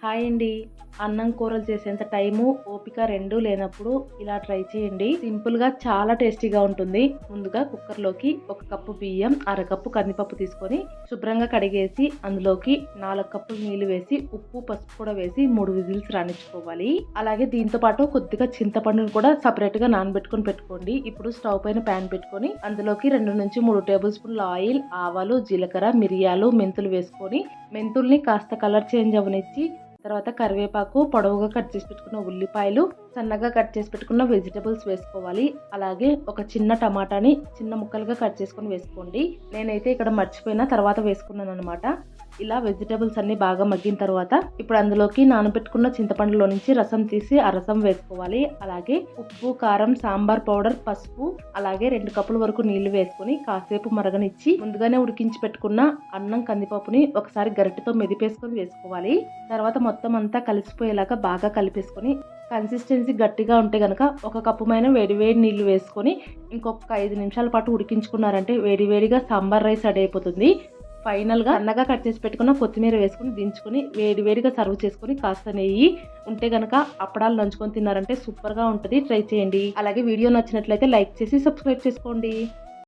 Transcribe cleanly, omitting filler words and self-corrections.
Hi అండి. అన్నం కూరలు చేసేంత టైము, ఓపిక రెండూ లేనప్పుడు ఇలా ట్రై చేయండి. సింపుల్‌గా చాలా టేస్టీగా ఉంటుంది. ముందుగా కుక్కర్‌లోకి 1 కప్పు బియ్యం, అరకప్పు కందిపప్పు తీసుకొని శుభ్రంగా కడిగేసి అందులోకి 4 కప్పులు నీళ్లు వేసి ఉప్పు, పసుపు కూడా వేసి 3 విజిల్స్ రానిచ్చుకోవాలి. అలాగే దీంతో పాటు కొద్దిగా చింతపండును కూడా సెపరేట్‌గా నానబెట్టుకొని పెట్టుకోండి. ఇప్పుడు స్టవ్ పైన ప్యాన్ పెట్టుకొని అందులోకి 2-3 టేబుల్ స్పూన్ల ఆయిల్, ఆవాలు, జీలకర్ర, మిరియాలు, మెంతులు వేసుకొని మెంతుల్ని కాస్త కలర్ చేంజ్ అవ్వనిచ్చి తర్వాత కరివేపాకు, పొడవుగా కట్ చేసి పెట్టుకున్న ఉల్లిపాయలు, సన్నగా కట్ చేసి పెట్టుకున్న వెజిటబుల్స్ వేసుకోవాలి. అలాగే ఒక చిన్న టమాటాని చిన్న ముక్కలుగా కట్ చేసుకొని వేసుకోండి. నేనైతే ఇక్కడ మర్చిపోయిన తర్వాత వేసుకున్నాను అనమాట. ఇలా వెజిటబుల్స్ అన్ని బాగా మగ్గిన తర్వాత ఇప్పుడు అందులోకి నానబెట్టుకున్న చింతపండులో నుంచి రసం తీసి ఆ రసం వేసుకోవాలి. అలాగే ఉప్పు, కారం, సాంబార్ పౌడర్, పసుపు, అలాగే 2 కప్పుల వరకు నీళ్లు వేసుకొని కాసేపు మరగనిచ్చి ముందుగానే ఉడికించి పెట్టుకున్న అన్నం, కందిపప్పుని ఒకసారి గరిటెతో మెదిపేసుకొని వేసుకోవాలి. తర్వాత మొత్తం అంతా కలిసిపోయేలాగా బాగా కలిపేసుకొని కన్సిస్టెన్సీ గట్టిగా ఉంటే కనుక 1 కప్పు మైన వేడి నీళ్లు వేసుకొని ఇంకొక 5 నిమిషాల పాటు ఉడికించుకున్నారంటే వేడిగా సాంబార్ రైస్ రెడీ అయిపోతుంది. ఫైనల్గా సన్నగా కట్ చేసి పెట్టుకున్న కొత్తిమీర వేసుకుని దించుకొని వేడిగా సర్వ్ చేసుకుని కాస్త నెయ్యి ఉంటే కనుక అప్పడాలు నంచుకొని తిన్నారంటే సూపర్గా ఉంటుంది. ట్రై చేయండి. అలాగే వీడియో నచ్చినట్లయితే లైక్ చేసి సబ్స్క్రైబ్ చేసుకోండి.